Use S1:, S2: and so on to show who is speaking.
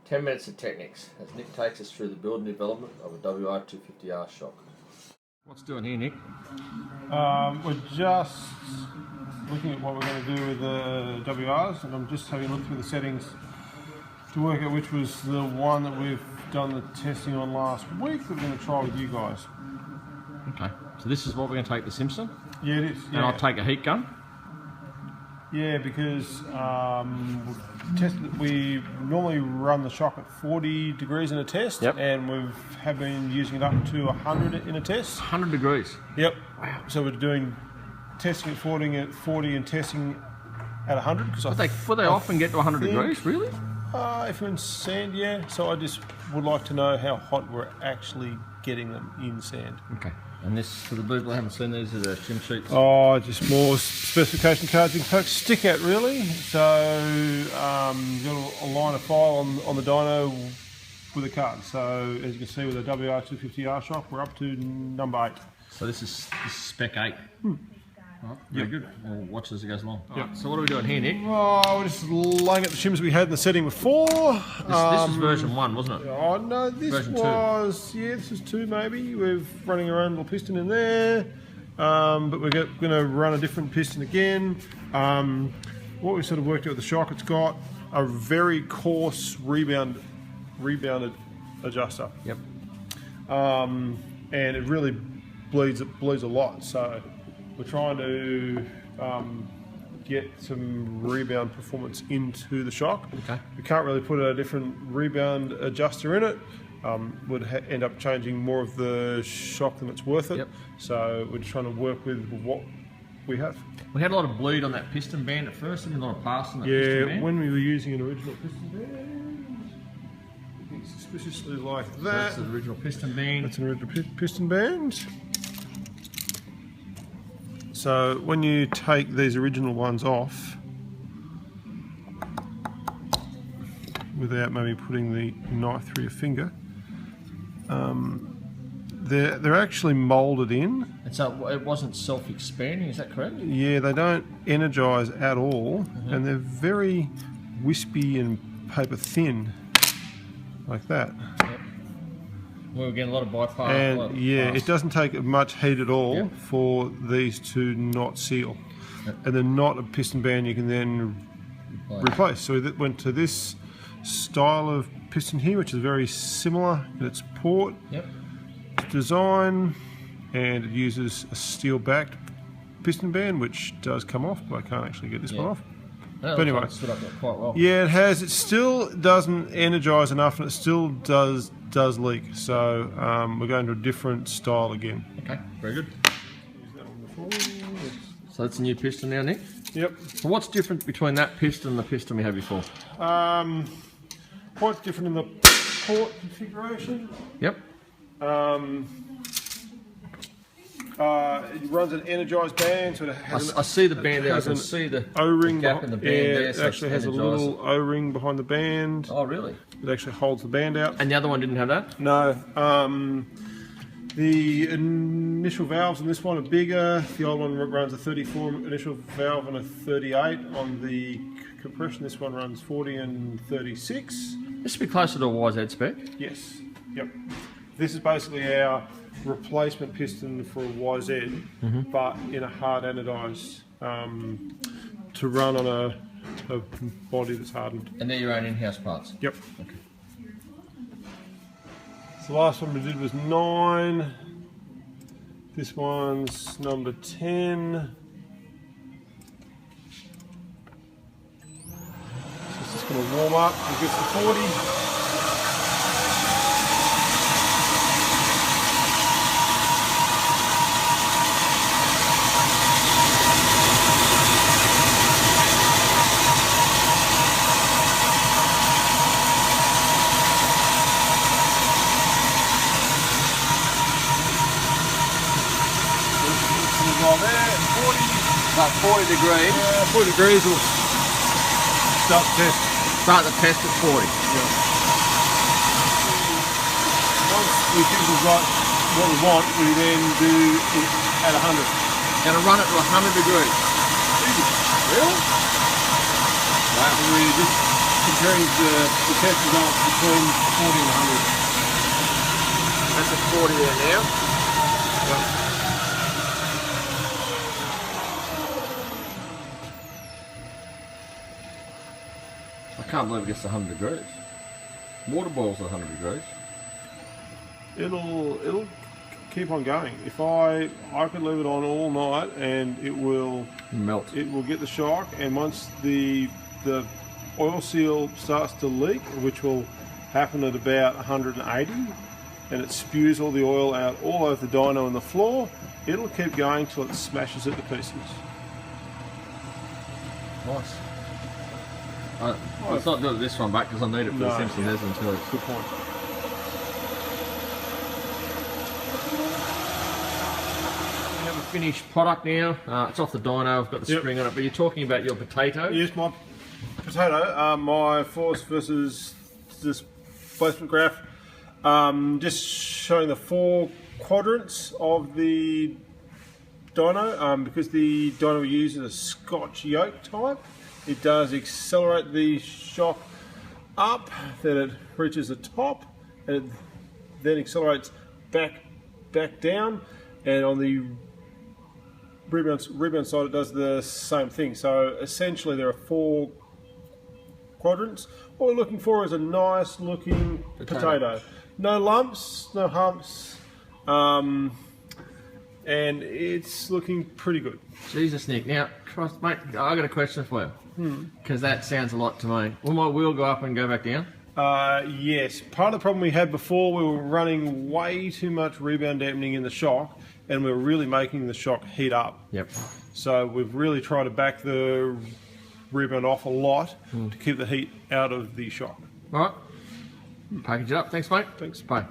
S1: 10 minutes of Tekniks as Nick takes us through the build and development of a WR250R shock. What's doing here, Nick?
S2: We're just looking at what we're going to do with the WRs, and I'm just having a look through the settings to work out which was the one that we've done the testing on last week that we're going to try with you guys.
S1: Okay, so this is what we're going to take the Simpson?
S2: Yeah, it is. Yeah.
S1: And I'll take a heat gun?
S2: Yeah, because we normally run the shock at 40 degrees in a test, and we have been using it up to 100 in a test.
S1: 100 degrees?
S2: Yep. Wow. So we're doing testing at 40 and testing at 100.
S1: But they often get to 100 degrees, really?
S2: If we're in sand, yeah. So I just would like to know how hot we're actually getting them in sand.
S1: Okay. And this, for the people who haven't seen these, are the shim sheets?
S2: Oh, just more specification cards you can poke stick at, really. So you've got a line of file on the dyno with a card. So as you can see with the WR250R shock, we're up to number 8.
S1: So this is spec 8. Oh, very good. We'll watch as it goes along.
S2: Yep.
S1: Right, so what are we doing here, Nick?
S2: Oh, we're just laying out the shims we had in the setting before.
S1: This was version 1, wasn't it?
S2: Oh no, this
S1: version
S2: was 2. Yeah, this is 2 maybe. We're running our own little piston in there, but we're going to run a different piston again. What we sort of worked out with the shock, it's got a very coarse rebounded adjuster.
S1: Yep.
S2: And it really bleeds a lot. So we're trying to get some rebound performance into the shock.
S1: Okay.
S2: We can't really put a different rebound adjuster in it. Would end up changing more of the shock than it's worth it.
S1: Yep.
S2: So we're just trying to work with what we have.
S1: We had a lot of bleed on that piston band at first, and a lot of pass on that piston band.
S2: Yeah, when we were using an original piston band, looking suspiciously like that.
S1: So that's the original piston band.
S2: That's an original piston band. So when you take these original ones off, without maybe putting the knife through your finger, they're actually moulded in.
S1: And so it wasn't self-expanding, is that correct?
S2: Yeah, they don't energise at all, and they're very wispy and paper thin, like that.
S1: Yep. We were getting a lot of bypass.
S2: And yeah, it doesn't take much heat at all for these to not seal. Yep. And they're not a piston band you can then replace. So we went to this style of piston here, which is very similar in its port design, and it uses a steel-backed piston band, which does come off, but I can't actually get this one off. But anyway,
S1: it stood up there quite well.
S2: Yeah, it has. It still doesn't energise enough, and it still does leak. So we're going to a different style again.
S1: Okay, very good. So that's a new piston now, Nick?
S2: Yep.
S1: So what's different between that piston and the piston we had before?
S2: Quite different in the port configuration.
S1: Yep.
S2: It runs an energised band, so it has
S1: I see the band there. I can see the
S2: O-ring
S1: gap in the band there.
S2: It actually has a little O-ring behind the band.
S1: Oh, really?
S2: It actually holds the band out.
S1: And the other one didn't have that?
S2: No. The initial valves on this one are bigger. The old one runs a 34 initial valve and a 38. On the compression, this one runs 40 and 36.
S1: This would be closer to a YZ spec?
S2: Yes. Yep. This is basically our replacement piston for a YZ, but in a hard anodised to run on a body that's hardened.
S1: And they're your own in-house parts?
S2: Yep.
S1: Okay.
S2: So the last one we did was 9. This one's number 10. So it's just going to warm up and get to 40.
S1: About 40 degrees.
S2: Yeah, 40 degrees will start the test.
S1: Start the test at 40.
S2: Yeah. Once we think we've got what we want, we then do it at 100.
S1: Going to run it to 100 degrees.
S2: Really? Wow. We just comparing the test results between 40 and 100.
S1: That's a 40 there now. I can't believe it gets to 100 degrees. Water boils at 100 degrees.
S2: It'll keep on going. If I could leave it on all night and it will
S1: Melt.
S2: It will get the shock, and once the oil seal starts to leak, which will happen at about 180, and it spews all the oil out all over the dyno and the floor, it'll keep going till it smashes it to pieces.
S1: Nice. Let's not do this one back because I need it for the Simpson Desmond too.
S2: Good point.
S1: We have a finished product now. It's off the dyno. I've got the spring on it. But you're talking about your potato.
S2: Yes, my potato. My force versus displacement graph. Just showing the 4 quadrants of the dyno. Because the dyno we use is a Scotch yoke type, it does accelerate the shock up, then it reaches the top, and it then accelerates back down, and on the rebound side it does the same thing. So essentially there are 4 quadrants. What we're looking for is a nice looking potato. No lumps, no humps, and it's looking pretty good.
S1: Jesus, Nick. Now, Christ, mate, I got a question for you. Because that sounds a lot to me. Will my wheel go up and go back down?
S2: Yes. Part of the problem we had before, we were running way too much rebound dampening in the shock, and we were really making the shock heat up.
S1: Yep.
S2: So we've really tried to back the rebound off a lot to keep the heat out of the shock.
S1: All right. Package it up. Thanks, mate.
S2: Thanks.
S1: Bye.